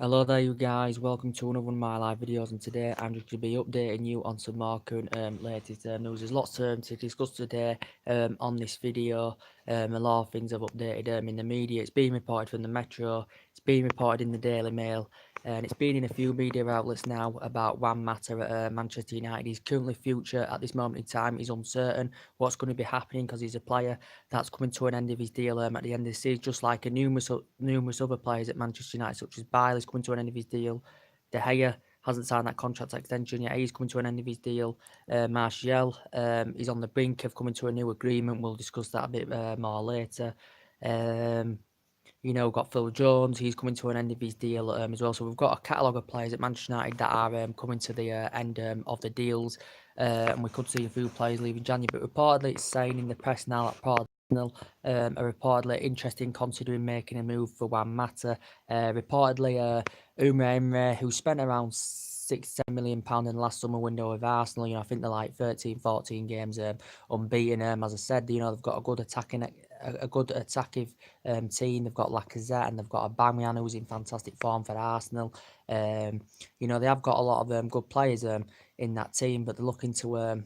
Hello there you guys, welcome to another one of my live videos, and today I'm just going to be updating you on some more current latest news. There's lots to discuss today on this video. A lot of things I've updated in the media. It's been reported from the Metro, it's been reported in the Daily Mail, and it's been in a few media outlets now about Juan Mata at Manchester United. His currently future at this moment in time is uncertain. What's going to be happening, because he's a player that's coming to an end of his deal at the end of the season, just like numerous other players at Manchester United, such as Bailey's coming to an end of his deal. De Gea hasn't signed that contract extension yet. He's coming to an end of his deal. Martial is on the brink of coming to a new agreement. We'll discuss that a bit more later. Um, got Phil Jones. He's coming to an end of his deal as well. So we've got a catalogue of players at Manchester United that are coming to the end of the deals. And we could see a few players leaving January. But reportedly, it's saying in the press now that Arsenal are reportedly interested in considering making a move for Juan Mata. Reportedly, Emre, who spent around £6-7 million in the last summer window with Arsenal. I think they're like 13, 14 games unbeaten. As I said, they've got a good attacking team. They've got Lacazette and they've got Aubameyang, who's in fantastic form for Arsenal. They have got a lot of good players in that team, but they're looking to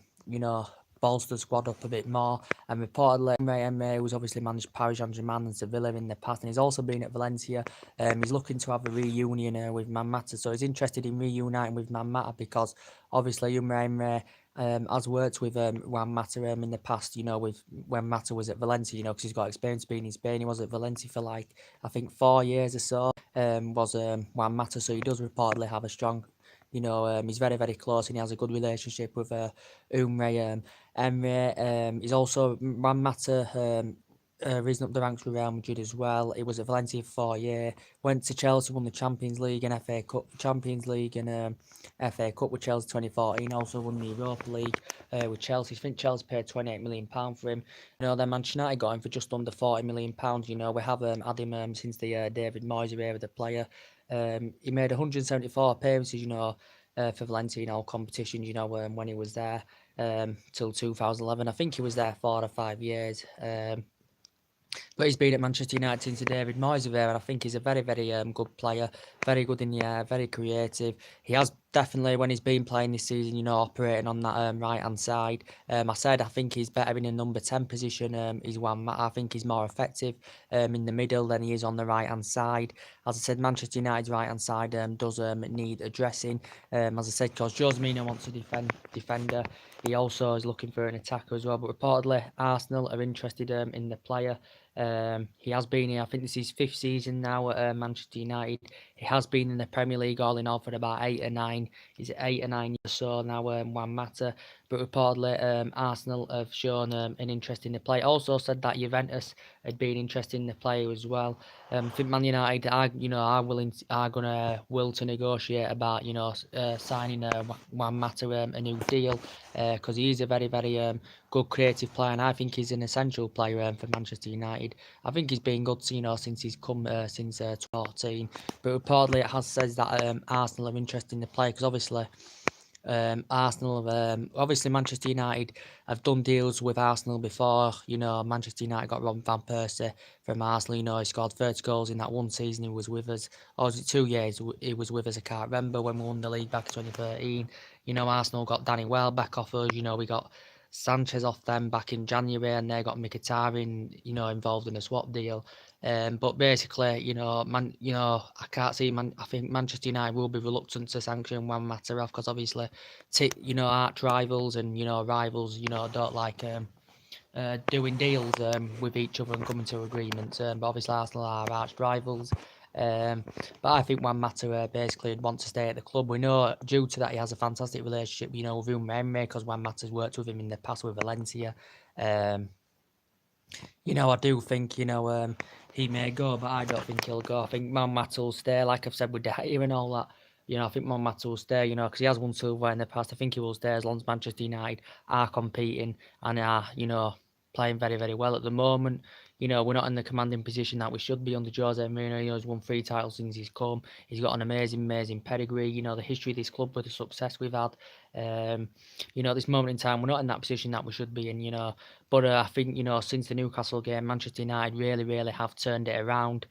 bolster the squad up a bit more. And reportedly, Emre, who's obviously managed Paris Saint-Germain and Sevilla in the past, and he's also been at Valencia. He's looking to have a reunion with Man Mata, so he's interested in reuniting with Man Mata because obviously Emre has worked with Juan Mata in the past, with when Mata was at Valencia, because he's got experience being in Spain. He was at Valencia for I think 4 years or so, was Juan Mata, so he does reportedly have a strong, he's very, very close and he has a good relationship with Emre. He's also Juan Mata, risen up the ranks with Real Madrid as well. He was at Valencia for 4 years, went to Chelsea, won the Champions League and FA Cup, FA Cup with Chelsea 2014, also won the Europa League with Chelsea. I think Chelsea paid £28 million for him. Then Manchester United got him for just under £40 million. We have had him since the David Moyes era, the player. He made 174 appearances, for Valencia in all competitions, when he was there till 2011. I think he was there 4 or 5 years. But he's been at Manchester United since the David Moyes era, and I think he's a very, very good player, very good in the air, very creative. He has definitely, when he's been playing this season, operating on that right-hand side. I said I think he's better in a number 10 position. He's one. I think he's more effective in the middle than he is on the right-hand side. As I said, Manchester United's right-hand side does need addressing. As I said, because Jose Mourinho wants a defender. He also is looking for an attacker as well. But reportedly, Arsenal are interested in the player. He has been here, I think this is his 5th season now at Manchester United. He has been in the Premier League all in all for about 8 or 9. He's 8 or 9 years or so now, Juan Mata. But reportedly, Arsenal have shown an interest in the player. Also said that Juventus had been interested in the player as well. I think Man United are gonna will to negotiate about signing Juan Mata a new deal because he is a very, very good creative player, and I think he's an essential player for Manchester United. I think he's been good, since he's come since 2014. But reportedly, it has said that Arsenal are interested in the player because obviously. Arsenal, obviously Manchester United have done deals with Arsenal before. Manchester United got Robin van Persie from Arsenal. He scored 30 goals in that one season he was with us. Or was it 2 years he was with us? I can't remember, when we won the league back in 2013. Arsenal got Danny Welbeck off us. We got Sanchez off them back in January, and they got Mkhitaryan, involved in a swap deal. But basically, I can't see I think Manchester United will be reluctant to sanction Juan Mata off because obviously, arch rivals and rivals, don't like doing deals with each other and coming to agreements. But obviously, Arsenal are arch rivals. But I think Juan Mata basically would want to stay at the club. We know due to that he has a fantastic relationship, with Emre, because Juan Mata's worked with him in the past with Valencia. I do think, he may go, but I don't think he'll go. I think Man Mata will stay, like I've said with De Gea and all that. I think Man Mata will stay, because he has won silver in the past. I think he will stay as long as Manchester United are competing and are, playing very, very well at the moment. We're not in the commanding position that we should be under Jose Mourinho. He's won 3 titles since he's come. He's got an amazing, amazing pedigree. The history of this club with the success we've had. At this moment in time, we're not in that position that we should be in, But I think, since the Newcastle game, Manchester United really have turned it around,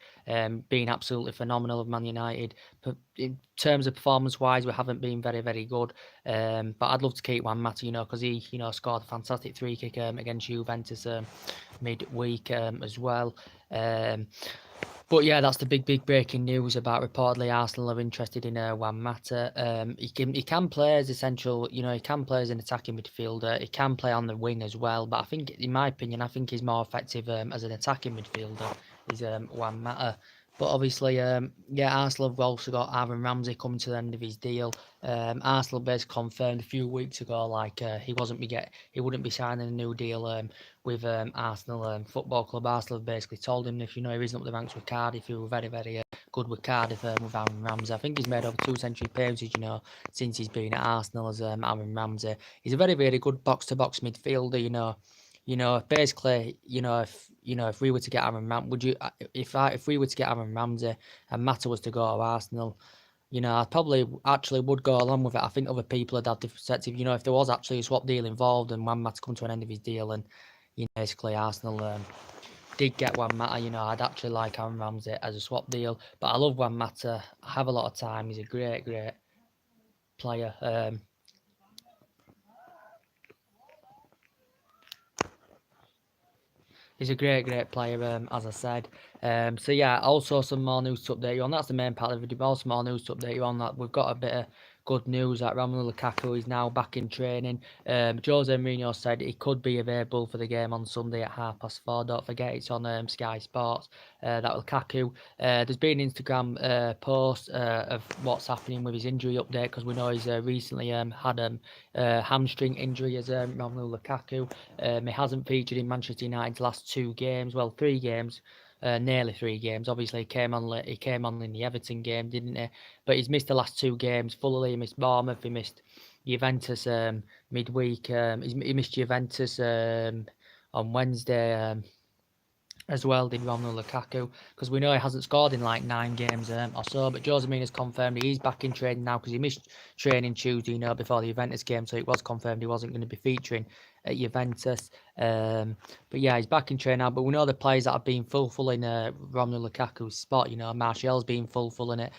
being absolutely phenomenal of Man United. But in terms of performance-wise, we haven't been very good. But I'd love to keep Juan Mata, because he, scored a fantastic free kick against Juventus midweek as well. But yeah, that's the big breaking news about reportedly Arsenal are interested in Juan Mata. He can play as essential, he can play as an attacking midfielder. He can play on the wing as well. But I think, in my opinion, he's more effective as an attacking midfielder. Is Juan Mata. But obviously, Arsenal have also got Aaron Ramsey coming to the end of his deal. Arsenal basically confirmed a few weeks ago, like he wouldn't be signing a new deal with Arsenal Football Club. Arsenal have basically told him if he isn't up the ranks with Cardiff, he was very good with Cardiff with Aaron Ramsey. I think he's made over 2 century appearances, since he's been at Arsenal as Aaron Ramsey. He's a very good box to box midfielder, basically, if we were to get Aaron Ramsey, if we were to get Aaron Ramsey and Mata was to go to Arsenal, I probably actually would go along with it. I think other people would have different perspective. If there was actually a swap deal involved and Juan Mata come to an end of his deal and, basically Arsenal did get Juan Mata, I'd actually like Aaron Ramsey as a swap deal. But I love Juan Mata. I have a lot of time. He's a great player. He's a great player, as I said. So yeah, also some more news to update you on. That's the main part of the video. Also more news to update you on that. We've got a bit of good news that Romelu Lukaku is now back in training. Jose Mourinho said he could be available for the game on Sunday at 4:30. Don't forget it's on Sky Sports. That Lukaku. There's been an Instagram post of what's happening with his injury update, because we know he's recently had a hamstring injury as Romelu Lukaku. He hasn't featured in Manchester United's last 2 games, well 3 games. Nearly 3 games. Obviously, he came on in the Everton game, didn't he? But he's missed the last 2 games fully. He missed Bournemouth. He missed Juventus midweek. He missed Juventus on Wednesday. As well did Romelu Lukaku, because we know he hasn't scored in like 9 games or so. But Jose Mourinho's confirmed he's back in training now, because he missed training Tuesday, before the Juventus game, so it was confirmed he wasn't going to be featuring at Juventus. But yeah, he's back in training now. But we know the players that have been fulfilling Romelu Lukaku's spot. Martial's been fulfilling it.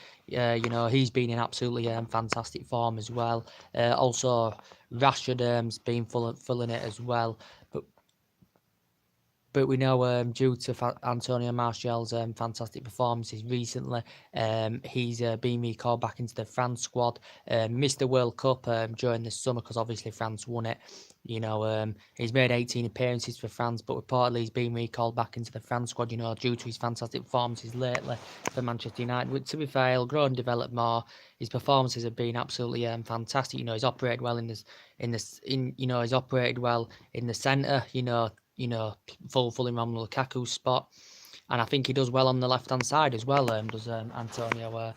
He's been in absolutely fantastic form as well. Also, Rashford's been filling it as well. But we know due to Antonio Martial's fantastic performances recently, he's been recalled back into the France squad. Missed the World Cup during the summer, because obviously France won it. He's made 18 appearances for France, but reportedly he's been recalled back into the France squad, due to his fantastic performances lately for Manchester United. But to be fair, he'll grow and develop more. His performances have been absolutely fantastic. He's operated well he's operated well in the centre, fulfilling Romelu Lukaku's spot. And I think he does well on the left-hand side as well, does Antonio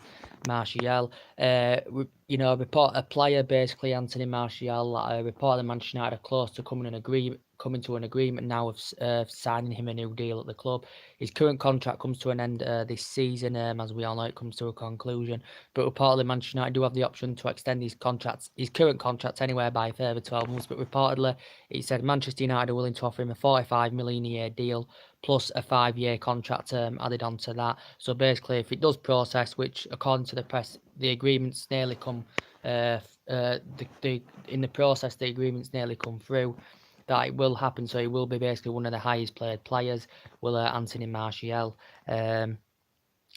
Martial. A player, basically, Anthony Martial, reported Manchester United are close to coming to an agreement now of signing him a new deal at the club. His current contract comes to an end this season, as we all know, it comes to a conclusion. But reportedly, Manchester United do have the option to extend his current contract anywhere by a further 12 months. But reportedly, it said Manchester United are willing to offer him a 45 million a year deal, plus a 5-year contract added on to that. So basically, if it does process, which according to the press, the agreements nearly come, in the process, the agreements nearly come through, that it will happen. So he will be basically one of the highest paid players, will Anthony Martial. And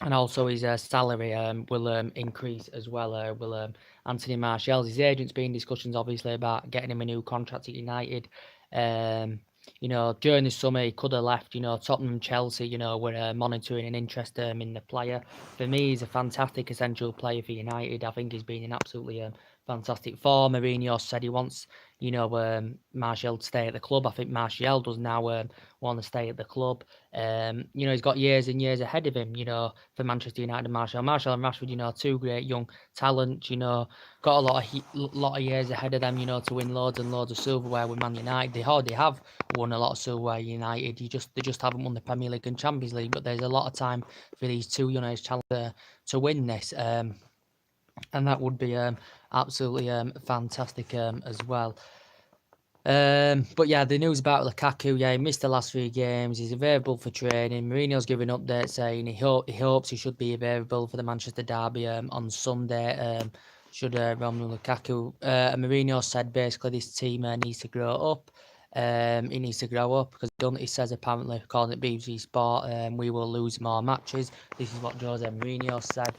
also his salary will increase as well. Will Anthony Martial. His agent's been in discussions, obviously, about getting him a new contract at United. During the summer he could have left. Tottenham and Chelsea, were monitoring an interest in the player. For me, he's a fantastic essential player for United. I think he's been in absolutely fantastic form. Mourinho said he wants, Martial to stay at the club. I think Martial does now want to stay at the club. He's got years and years ahead of him, for Manchester United and Martial. Martial and Rashford, 2 great young talents, got a lot of years ahead of them, to win loads and loads of silverware with Man United. They already have won a lot of silverware, United. They just haven't won the Premier League and Champions League, but there's a lot of time for these 2 age talents to win this. And that would be absolutely fantastic as well. But yeah, the news about Lukaku, yeah, he missed the last 3 games. He's available for training. Mourinho's giving an update saying he hopes he should be available for the Manchester derby on Sunday. Should Romelu Lukaku. Mourinho said basically this team needs to grow up. He needs to grow up because he says apparently, according to BBC Sport, we will lose more matches. This is what Jose Mourinho said.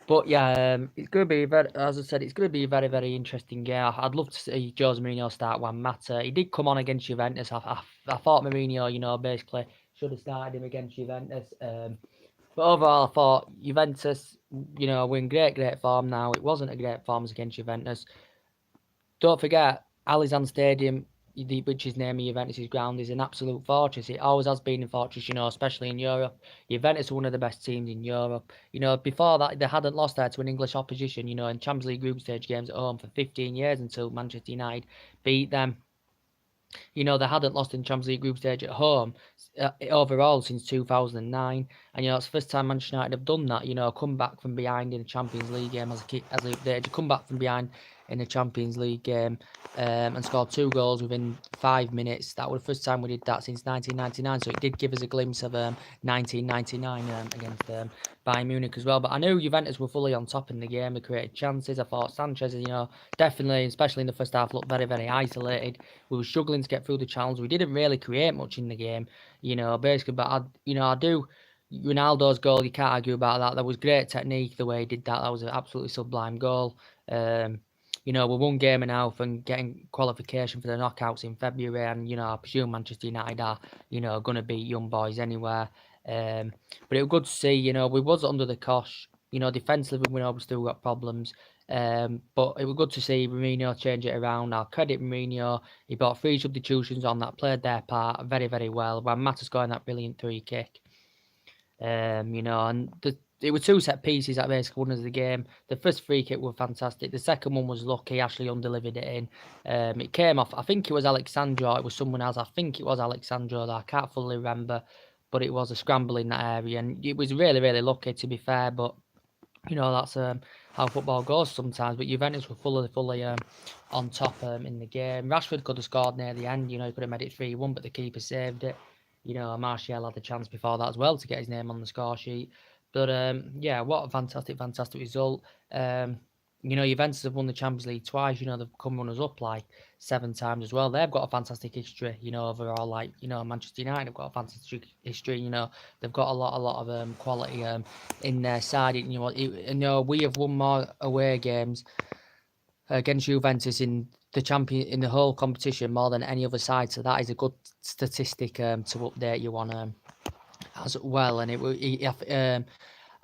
But yeah, it's going to be very, as I said, it's going to be a very, very interesting game. I'd love to see Jose Mourinho start Juan Mata. He did come on against Juventus. I thought Mourinho, basically should have started him against Juventus. But overall, I thought Juventus, we're in great form now. It wasn't a great form against Juventus. Don't forget, Alizan Stadium, which is near Juventus' ground, is an absolute fortress. It always has been a fortress, especially in Europe. Juventus are one of the best teams in Europe. Before that, they hadn't lost there to an English opposition, in Champions League group stage games at home for 15 years until Manchester United beat them. They hadn't lost in Champions League group stage at home overall since 2009. And, it's the first time Manchester United have done that, come back from behind in a Champions League game as a update. You come back from behind in a Champions League game and scored 2 goals within 5 minutes. That was the first time we did that since 1999. So it did give us a glimpse of 1999 against Bayern Munich as well. But I knew Juventus were fully on top in the game. They created chances. I thought Sanchez, definitely, especially in the first half, looked very, very isolated. We were struggling to get through the challenge. We didn't really create much in the game, basically. But I do. Ronaldo's goal, you can't argue about that. That was great technique the way he did that. That was an absolutely sublime goal. We're 1 game now from getting qualification for the knockouts in February, and I presume Manchester United are going to beat young boys anywhere. But it was good to see. We was under the cosh. Defensively we still got problems. But it was good to see Mourinho change it around. I'll credit Mourinho. He brought 3 substitutions on that played their part very, very well. When Mata scoring that brilliant 3 kick. And it was 2 set pieces that basically won us the game. The first free kick was fantastic. The second one was lucky. Ashley undelivered it in. It came off. I think it was Alexandro. It was someone else. I think it was Alexandro. I can't fully remember, but it was a scramble in that area, and it was really, really lucky to be fair. But that's how football goes sometimes. But Juventus were fully on top in the game. Rashford could have scored near the end. He could have made it 3-1, but the keeper saved it. Martial had the chance before that as well to get his name on the score sheet. But yeah, what a fantastic result. Juventus have won the Champions League twice. They've come runners up like 7 times as well. They've got a fantastic history. Overall, like Manchester United have got a fantastic history. They've got a lot of quality in their side. We have won more away games against Juventus in the whole competition more than any other side. So that is a good statistic to update you on as well.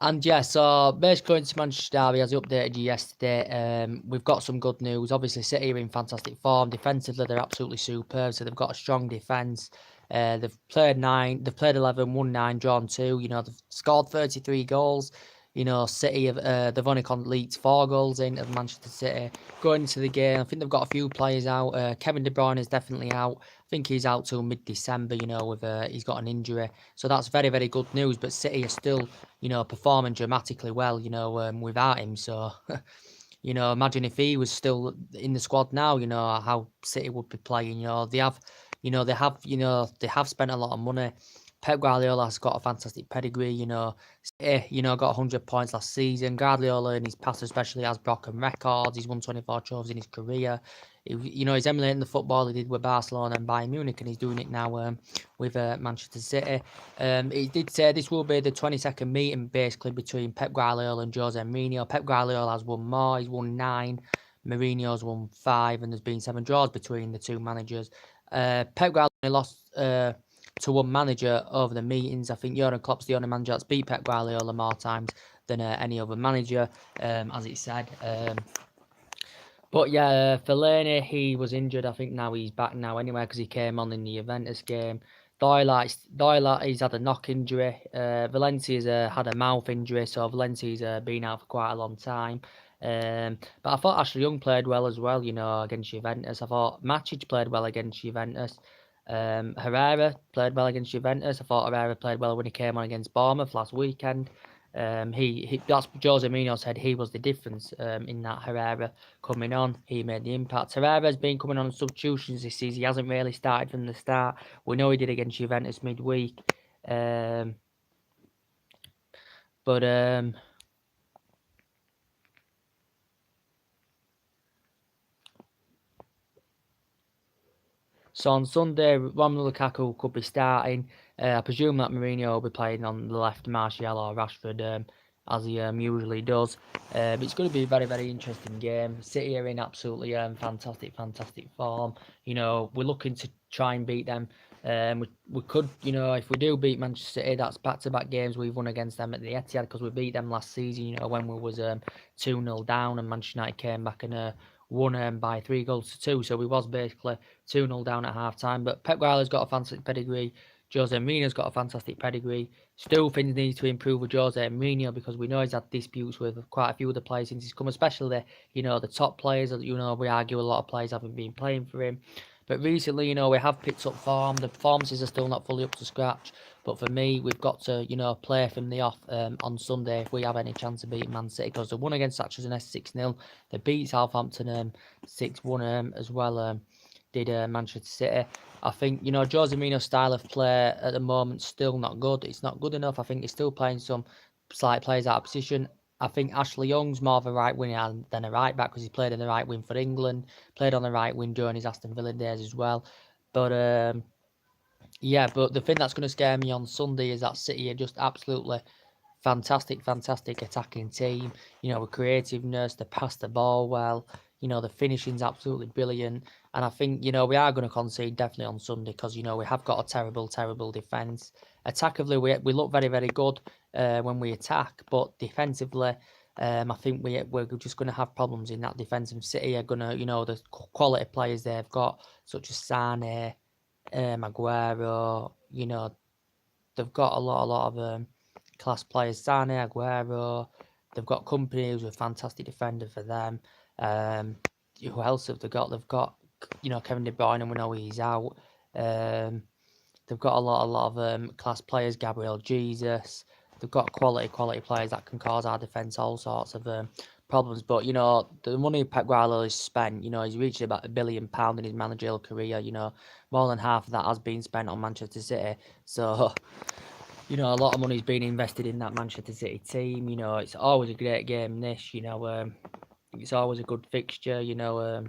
And yeah, so basically going to Manchester Derby, as I updated you yesterday, we've got some good news. Obviously, City are in fantastic form. Defensively, they're absolutely superb. So they've got a strong defence. They've played 11, won 9, drawn 2. They've scored 33 goals. City they've only leaked 4 goals in of Manchester City going into the game. I think they've got a few players out. Kevin De Bruyne is definitely out. I think he's out till mid-December. With he's got an injury, so that's very, very good news. But City are still performing dramatically well. Without him. So imagine if he was still in the squad now. How City would be playing. They have spent a lot of money. Pep Guardiola has got a fantastic pedigree, City, got 100 points last season. Guardiola in his past especially has broken records. He's won 24 trophies in his career. He's emulating the football he did with Barcelona and Bayern Munich, and he's doing it now with Manchester City. He did say this will be the 22nd meeting basically between Pep Guardiola and Jose Mourinho. Pep Guardiola has won more. He's won 9. Mourinho's won 5, and there's been 7 draws between the 2 managers. Pep Guardiola lost to one manager over the meetings. I think Jurgen Klopp's the only manager that's beat Pep Guardiola more times than any other manager, as it said. But yeah, Fellaini, he was injured. I think now he's back now anyway because he came on in the Juventus game. Doyle, he's had a knock injury. Valencia's had a mouth injury, so Valencia's been out for quite a long time. But I thought Ashley Young played well as well, against Juventus. I thought Matic played well against Juventus. Herrera played well against Juventus. I thought Herrera played well when he came on against Bournemouth last weekend. That's Jose Mourinho said he was the difference in that Herrera coming on. He made the impact. Herrera's been coming on substitutions this season. He hasn't really started from the start. We know he did against Juventus midweek. Um, but So on Sunday, Romelu Lukaku could be starting. I presume that Mourinho will be playing on the left, Martial or Rashford, as he usually does. It's going to be a very, very interesting game. City are in absolutely fantastic form. You know, we're looking to try and beat them. We could, you know, if we do beat Manchester City, that's back-to-back games we've won against them at the Etihad, because we beat them last season, you know, when we was 2-0 down and Manchester United came back and won by 3-2. So we was basically 2-0 down at half time. But Pep Guardiola's got a fantastic pedigree. Jose Mourinho's got a fantastic pedigree. Still things need to improve with Jose Mourinho, because we know he's had disputes with quite a few of the players since he's come, especially the top players. You know, we argue a lot of players haven't been playing for him. But recently, you know, we have picked up form. The performances are still not fully up to scratch. But for me, we've got to, you know, play from the off on Sunday if we have any chance of beating Man City, because they won against Thatcher's and 6-0. They beat Southampton 6-1 as well. Did Manchester City. I think, you know, Jose Mourinho's style of play at the moment still not good. It's not good enough. I think he's still playing some slight plays out of position. I think Ashley Young's more of a right winger than a right back, because he's played in the right wing for England, played on the right wing during his Aston Villa days as well. But yeah, but the thing that's going to scare me on Sunday is that City are just absolutely fantastic attacking team. You know, with creativeness, they pass the ball well. You know, the finishing's absolutely brilliant. And I think, you know, we are going to concede definitely on Sunday, because, you know, we have got a terrible defence. Attackively, we look very, very good when we attack, but defensively, I think we're just going to have problems in that defence. And City are going to, you know, the quality players they've got, such as Sane, Aguero, you know, they've got a lot of class players. Sane, Aguero, they've got Company, who's a fantastic defender for them. Who else have they got? They've got, you know, Kevin De Bruyne, and we know he's out. They've got a lot of class players. Gabriel Jesus. They've got quality players that can cause our defence all sorts of problems. But, you know, the money Pep Guardiola has spent, you know, he's reached about £1 billion in his managerial career. You know, more than half of that has been spent on Manchester City. So, you know, a lot of money's been invested in that Manchester City team. You know, it's always a great game, this. You know, it's always a good fixture. You know,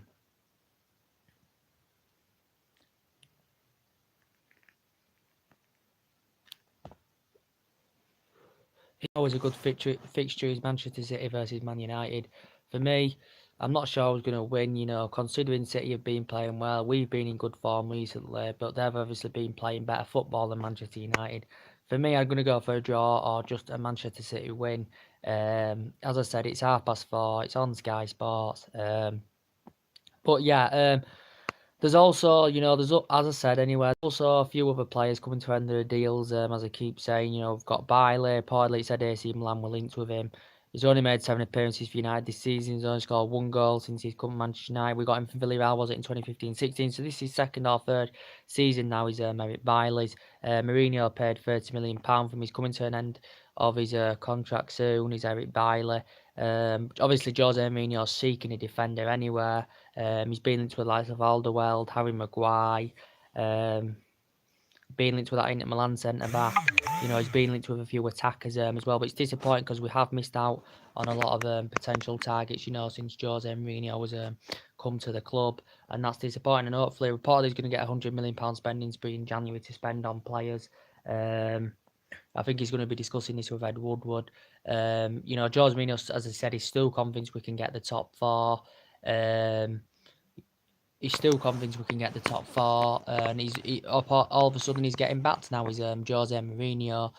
it's always a good fixture is Manchester City versus Man United. For me, I'm not sure I was going to win, you know, considering City have been playing well. We've been in good form recently, but they've obviously been playing better football than Manchester United. For me, I'm going to go for a draw or just a Manchester City win. As I said, it's 4:30. It's on Sky Sports. But yeah, there's also, you know, as I said anyway, there's also a few other players coming to end their deals. As I keep saying, you know, we've got Bailey, Podley said AC Milan were linked with him. He's only made 7 appearances for United this season. He's only scored 1 goal since he's come to Manchester United. We got him from Villarreal, was it, in 2015-16? So this is his second or third season now. He's Eric Bailey's. Mourinho paid £30 million for him. He's coming to an end of his contract soon. He's Eric Bailey. Obviously, Jose Mourinho's seeking a defender anywhere. He's been linked with the likes of Alderweireld, Harry Maguire, been linked with that Inter Milan centre back. You know, he's been linked with a few attackers as well. But it's disappointing because we have missed out on a lot of potential targets, you know, since Jose Mourinho has come to the club. And that's disappointing. And hopefully, reportedly, he's going to get £100 million spending spree in January to spend on players. I think he's going to be discussing this with Ed Woodward. You know, Jose Mourinho, as I said, he's still convinced we can get the top 4. He's still convinced we can get the top 4, and all of a sudden he's getting backed now. He's Jose Mourinho.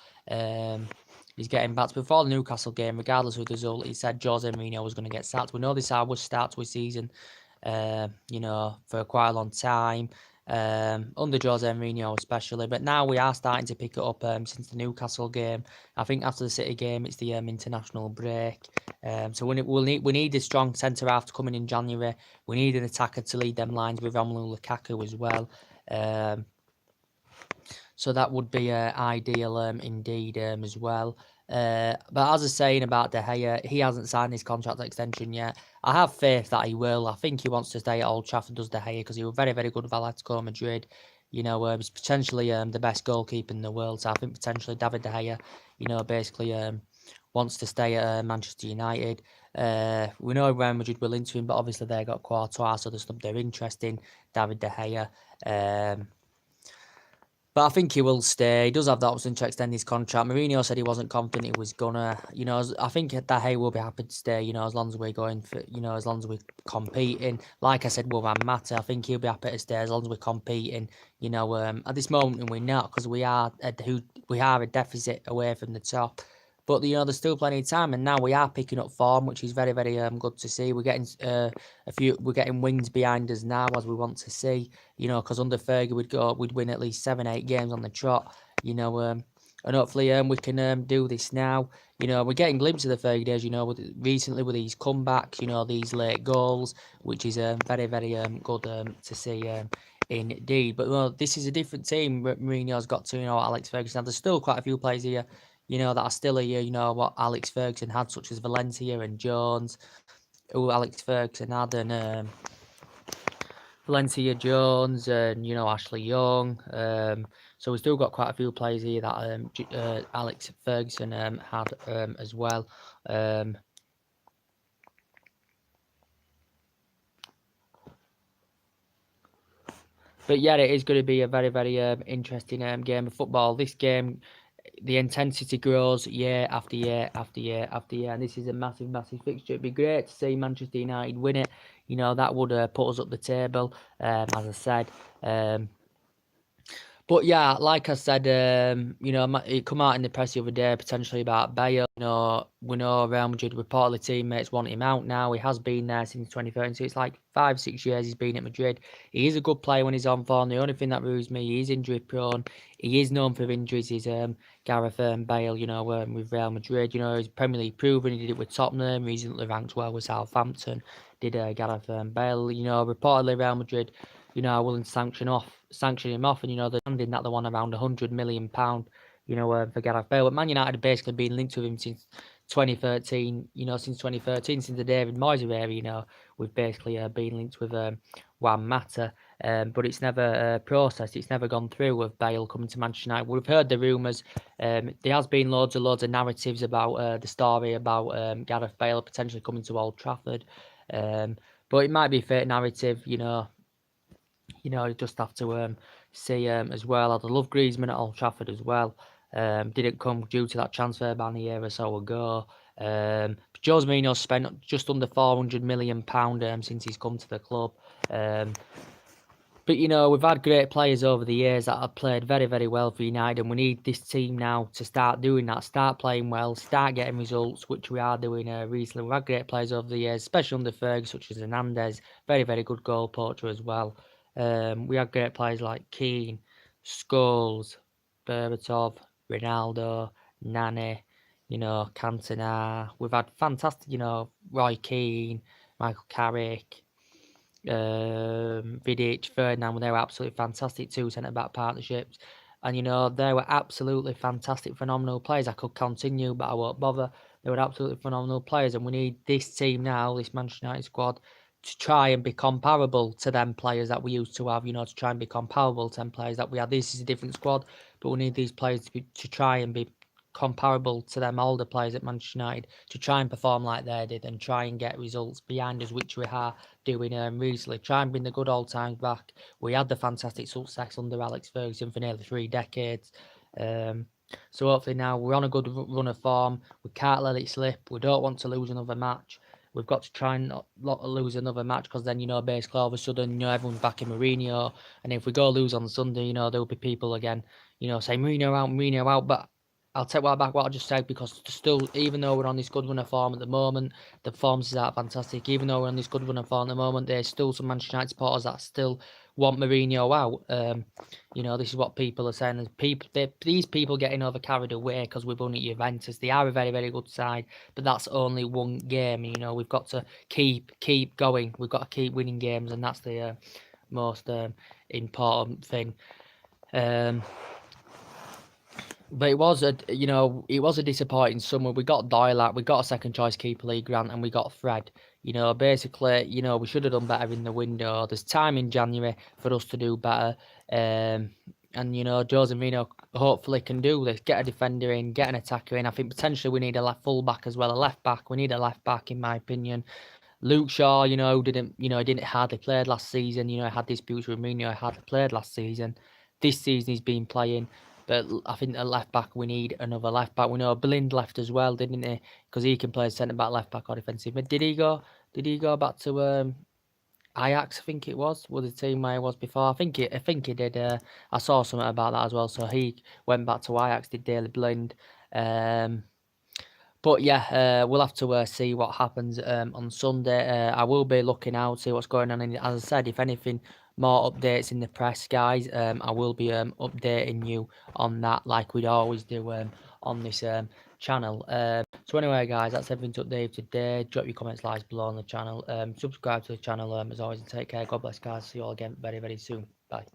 He's getting backed before the Newcastle game, regardless of the result. He said Jose Mourinho was going to get sacked. We know this is our worst start to a season, you know, for quite a long time. Under Jose Mourinho especially, but now we are starting to pick it up since the Newcastle game. I think after the City game, it's the international break. So we need a strong centre half to come in January. We need an attacker to lead them lines with Romelu Lukaku as well. So that would be ideal indeed as well. But as I was saying about De Gea, he hasn't signed his contract extension yet. I have faith that he will. I think he wants to stay at Old Trafford, does De Gea, because he was very, very good with Atletico Madrid. He's potentially the best goalkeeper in the world. So I think potentially David De Gea, basically wants to stay at Manchester United. We know Real Madrid will into him, but obviously they got Courtois, so they're interested in David De Gea. But I think he will stay. He does have the option to extend his contract. Mourinho said he wasn't confident he was gonna. I think that Hay will be happy to stay. As long as we're going for, as long as we're competing. Like I said, Juan Mata, I think he'll be happy to stay as long as we're competing. At this moment we're not, because we are a deficit away from the top. But there's still plenty of time, and now we are picking up form, which is very, very good to see. We're getting we're getting wings behind us now, as we want to see. Because under Fergie we'd win at least 7-8 games on the trot. And hopefully we can do this now. We're getting glimpses of the Fergie days. Recently with these comebacks, these late goals, which is very, very good to see. Indeed, but this is a different team. Mourinho's got to Alex Ferguson. Now, there's still quite a few players here, that are still here. What Alex Ferguson had, such as Valencia and Jones, who Alex Ferguson had, and Valencia Jones and Ashley Young. So we've still got quite a few players here that Alex Ferguson had as well. But yeah, it is going to be a very, very interesting game of football. This game, the intensity grows year after year after year after year, and this is a massive, massive fixture. It'd be great to see Manchester United win it. That would put us up the table, as I said. But yeah, like I said, it come out in the press the other day potentially about Bale. We know Real Madrid reportedly teammates want him out now. He has been there since 2013, so it's like 5-6 years he's been at Madrid. He is a good player when he's on form. The only thing that worries me, he is injury prone. He is known for injuries. He's Gareth Bale, with Real Madrid. He's Premier League proven. He did it with Tottenham. Recently ranked well with Southampton. Did Gareth Bale. Reportedly Real Madrid are willing to sanction him off, and they're landing that they want around £100 million, for Gareth Bale. But Man United have basically been linked with him since 2013. Since the David Moyes era, we've basically been linked with Juan Mata. But it's never processed. It's never gone through with Bale coming to Manchester United. We've heard the rumours. There has been loads of narratives about the story about Gareth Bale potentially coming to Old Trafford. But it might be a fake narrative, you just have to see as well. I'd love Griezmann at Old Trafford as well. Didn't come due to that transfer ban a year or so ago. Jose Mourinho spent just under £400 million since he's come to the club. But we've had great players over the years that have played very, very well for United, and we need this team now to start doing that, start playing well, start getting results, which we are doing recently. We've had great players over the years, especially under Fergie, such as Hernandez, very, very good goal poacher as well. We had great players like Keane, Scholes, Berbatov, Ronaldo, Nani, Cantona. We've had fantastic, Roy Keane, Michael Carrick, Vidic, Ferdinand. They were absolutely fantastic two centre-back partnerships. And, they were absolutely fantastic, phenomenal players. I could continue, but I won't bother. They were absolutely phenomenal players. And we need this team now, this Manchester United squad, to try and be comparable to them players that we used to have, to try and be comparable to them players that we had. This is a different squad, but we need these players to try and be comparable to them older players at Manchester United, to try and perform like they did and try and get results behind us, which we are doing recently. Try and bring the good old times back. We had the fantastic success under Alex Ferguson for nearly 3 decades. So hopefully now we're on a good run of form. We can't let it slip. We don't want to lose another match. We've got to try and not lose another match, because then, basically all of a sudden, everyone's back in Mourinho. And if we go lose on Sunday, there'll be people again, saying Mourinho out. But I'll take back what I just said, because still, even though we're on this good run of form at the moment, the forms are fantastic. Even though we're on this good run of form at the moment, there's still some Manchester United supporters that still want Mourinho out. This is what people are saying. These people getting over carried away because we've won at Juventus. They are a very, very good side, but that's only one game. We've got to keep going. We've got to keep winning games, and that's the most important thing. But it was a disappointing summer. We got Doyle, we got a second choice keeper, Lee Grant, and we got Fred. Basically, we should have done better in the window. There's time in January for us to do better. And Jose Mourinho hopefully can do this. Get a defender in, get an attacker in. I think potentially we need a left full back as well, a left back. We need a left back, in my opinion. Luke Shaw, didn't hardly played last season. Had disputes with Mourinho, hardly played last season. This season he's been playing, but I think at left back we need another left back. We know Blind left as well, didn't he? Because he can play centre back, left back, or defensive. But did he go? Did he go back to Ajax? I think it was the team where he was before. I think he did. I saw something about that as well. So he went back to Ajax. Did Daily Blind. But yeah, we'll have to see what happens on Sunday. I will be looking out, see what's going on. And as I said, if anything, more updates in the press, guys, I will be updating you on that like we'd always do on this channel. So anyway, guys, that's everything to update today. Drop your comments, likes below on the channel. Subscribe to the channel as always, and take care. God bless, guys. See you all again very, very soon. Bye.